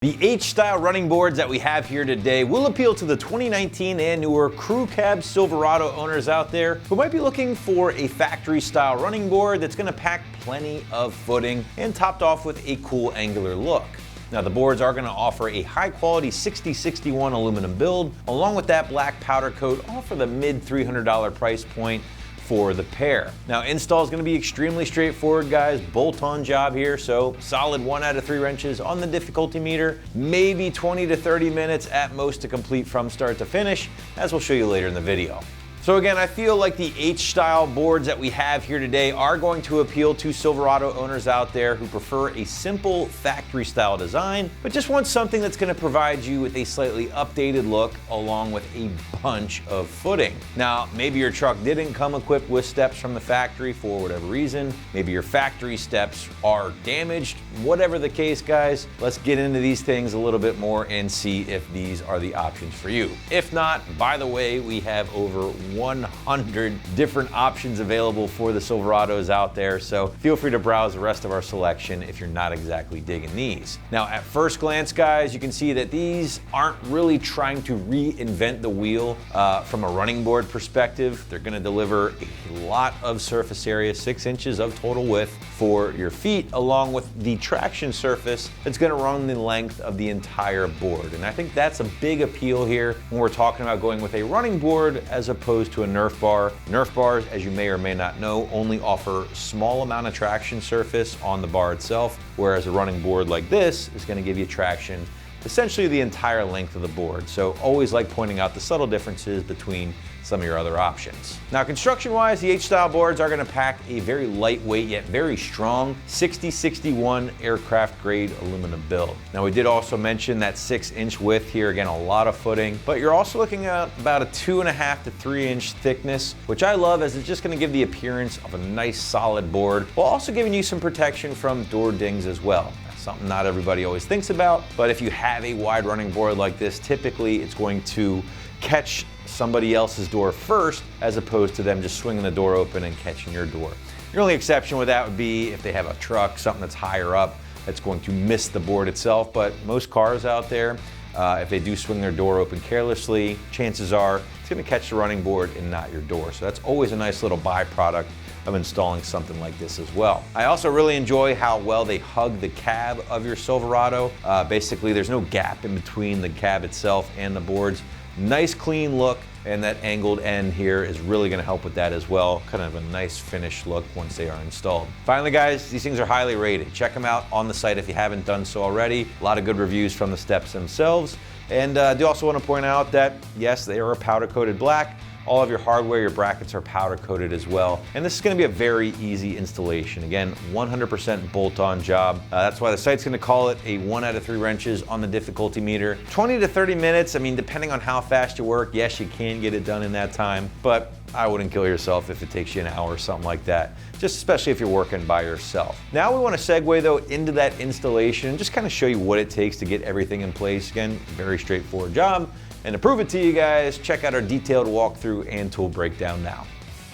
The H-style running boards that we have here today will appeal to the 2019 and newer Crew Cab Silverado owners out there who might be looking for a factory-style running board that's going to pack plenty of footing and topped off with a cool angular look. Now the boards are going to offer a high-quality 6061 aluminum build, along with that black powder coat, all for the mid $300 price point for the pair. Now install is going to be extremely straightforward, guys. Bolt-on job here, so solid 1 out of 3 wrenches on the difficulty meter, maybe 20 to 30 minutes at most to complete from start to finish, as we'll show you later in the video. So again, I feel like the H-style boards that we have here today are going to appeal to Silverado owners out there who prefer a simple factory-style design, but just want something that's going to provide you with a slightly updated look along with a bunch of footing. Now, maybe your truck didn't come equipped with steps from the factory for whatever reason. Maybe your factory steps are damaged. Whatever the case, guys, let's get into these things a little bit more and see if these are the options for you. If not, by the way, we have over 100 different options available for the Silverados out there, so feel free to browse the rest of our selection if you're not exactly digging these. Now at first glance, guys, you can see that these aren't really trying to reinvent the wheel from a running board perspective. They're going to deliver a lot of surface area, 6 inches of total width for your feet, along with the traction surface that's going to run the length of the entire board. And I think that's a big appeal here when we're talking about going with a running board as opposed to a Nerf bar. Nerf bars, as you may or may not know, only offer small amount of traction surface on the bar itself, whereas a running board like this is going to give you traction essentially the entire length of the board. So always like pointing out the subtle differences between some of your other options. Now construction-wise, the H-style boards are going to pack a very lightweight yet very strong 6061 aircraft grade aluminum build. Now we did also mention that 6-inch width here, again a lot of footing, but you're also looking at about a 2.5 to 3-inch thickness, which I love as it's just going to give the appearance of a nice solid board while also giving you some protection from door dings as well. Something not everybody always thinks about, but if you have a wide running board like this, typically it's going to catch somebody else's door first as opposed to them just swinging the door open and catching your door. Your only exception with that would be if they have a truck, something that's higher up, that's going to miss the board itself, but most cars out there, if they do swing their door open carelessly, chances are it's going to catch the running board and not your door. So that's always a nice little byproduct of installing something like this as well. I also really enjoy how well they hug the cab of your Silverado. Basically, there's no gap in between the cab itself and the boards. Nice clean look, and that angled end here is really going to help with that as well. Kind of a nice finished look once they are installed. Finally, guys, these things are highly rated. Check them out on the site if you haven't done so already. A lot of good reviews from the steps themselves. And I do also want to point out that, yes, they are powder coated black. All of your hardware, your brackets are powder coated as well. And this is going to be a very easy installation. Again, 100% bolt-on job. That's why the site's going to call it a 1 out of 3 wrenches on the difficulty meter. 20 to 30 minutes, I mean, depending on how fast you work, yes, you can get it done in that time, but I wouldn't kill yourself if it takes you an hour or something like that, just especially if you're working by yourself. Now we want to segue though into that installation and just kind of show you what it takes to get everything in place. Again, very straightforward job. And to prove it to you guys, check out our detailed walkthrough and tool breakdown now.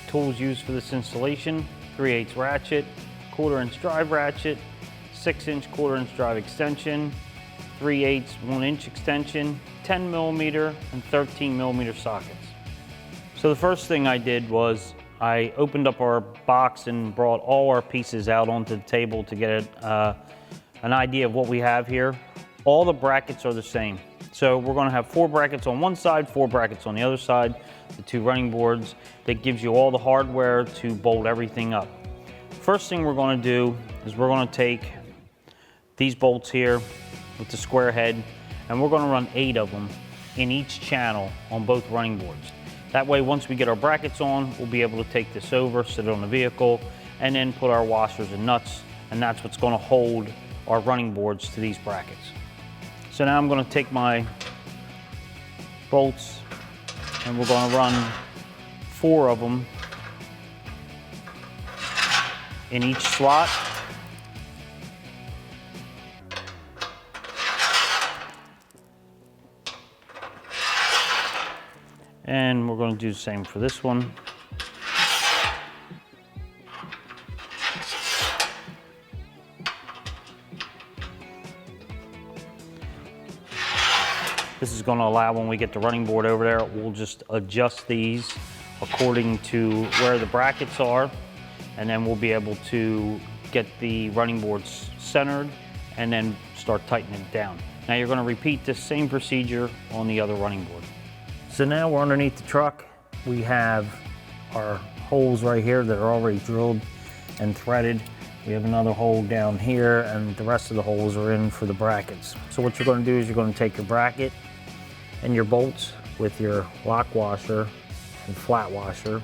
Tools used for this installation: 3/8 ratchet, 1/4 inch drive ratchet, 6-inch 1/4 inch drive extension, 3/8 1-inch extension, 10 millimeter and 13 millimeter sockets. So the first thing I did was I opened up our box and brought all our pieces out onto the table to get an idea of what we have here. All the brackets are the same. So we're going to have 4 brackets on one side, 4 brackets on the other side, the 2 running boards. That gives you all the hardware to bolt everything up. First thing we're going to do is we're going to take these bolts here with the square head, and we're going to run 8 of them in each channel on both running boards. That way, once we get our brackets on, we'll be able to take this over, sit it on the vehicle, and then put our washers and nuts, and that's what's going to hold our running boards to these brackets. So now I'm going to take my bolts and we're going to run 4 of them in each slot. And we're going to do the same for this one. This is going to allow, when we get the running board over there, we'll just adjust these according to where the brackets are, and then we'll be able to get the running boards centered and then start tightening it down. Now you're going to repeat this same procedure on the other running board. So now we're underneath the truck. We have our holes right here that are already drilled and threaded. We have another hole down here, and the rest of the holes are in for the brackets. So what you're going to do is you're going to take your bracket and your bolts with your lock washer and flat washer,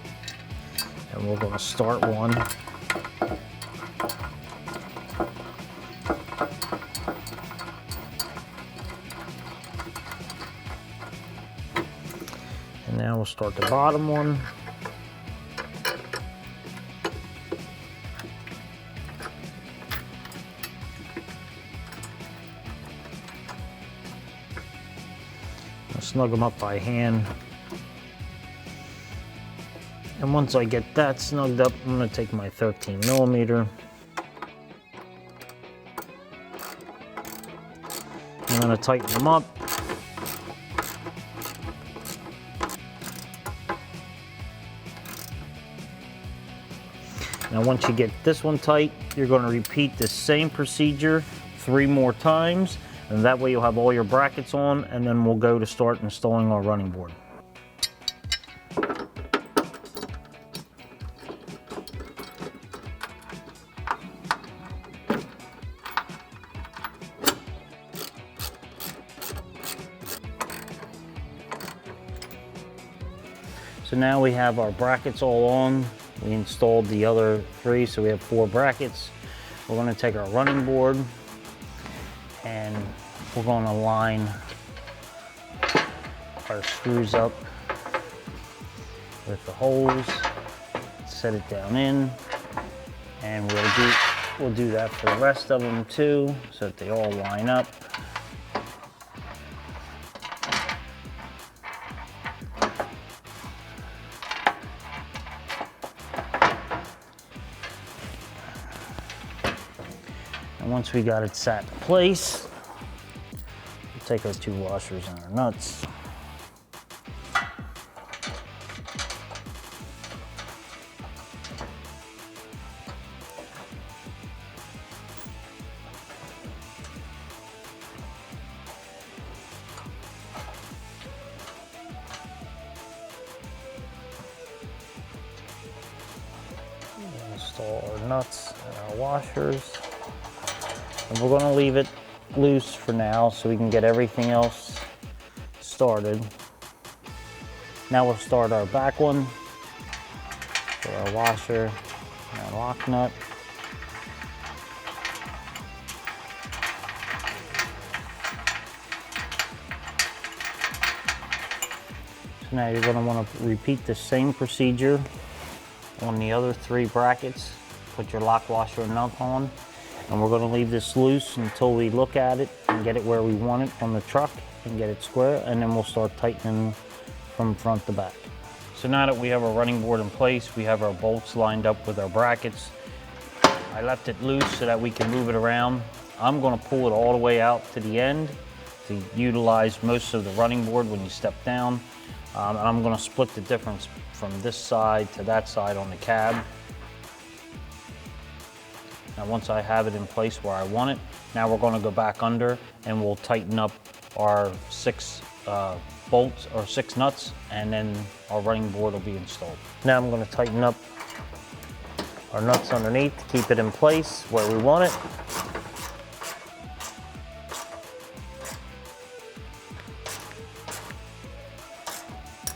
and we're going to start one. And now we'll start the bottom one. Snug them up by hand. And once I get that snugged up, I'm going to take my 13 millimeter. I'm going to tighten them up. Now once you get this one tight, you're going to repeat the same procedure 3 more times. And that way you'll have all your brackets on, and then we'll go to start installing our running board. So now we have our brackets all on. We installed the other 3, so we have 4 brackets. We're going to take our running board and we're going to line our screws up with the holes, set it down in, and we'll do that for the rest of them too, so that they all line up. And once we got it sat in place, we'll take our 2 washers and our nuts. Install our nuts and our washers. And we're going to leave it loose for now so we can get everything else started. Now we'll start our back one. So our washer and our lock nut. So now you're going to want to repeat the same procedure on the other 3 brackets. Put your lock, washer, and nut on. And we're going to leave this loose until we look at it and get it where we want it on the truck and get it square, and then we'll start tightening from front to back. So now that we have our running board in place, we have our bolts lined up with our brackets. I left it loose so that we can move it around. I'm going to pull it all the way out to the end to utilize most of the running board when you step down. And I'm going to split the difference from this side to that side on the cab. Now once I have it in place where I want it, now we're going to go back under and we'll tighten up our 6 bolts or 6 nuts, and then our running board will be installed. Now I'm going to tighten up our nuts underneath to keep it in place where we want it.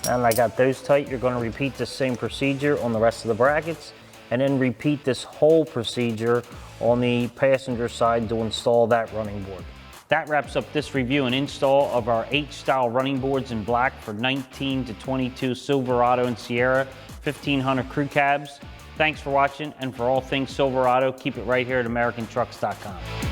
Now that I got those tight, you're going to repeat the same procedure on the rest of the brackets, and then repeat this whole procedure on the passenger side to install that running board. That wraps up this review and install of our H-style running boards in black for 19 to 22 Silverado and Sierra 1500 crew cabs. Thanks for watching, and for all things Silverado, keep it right here at AmericanTrucks.com.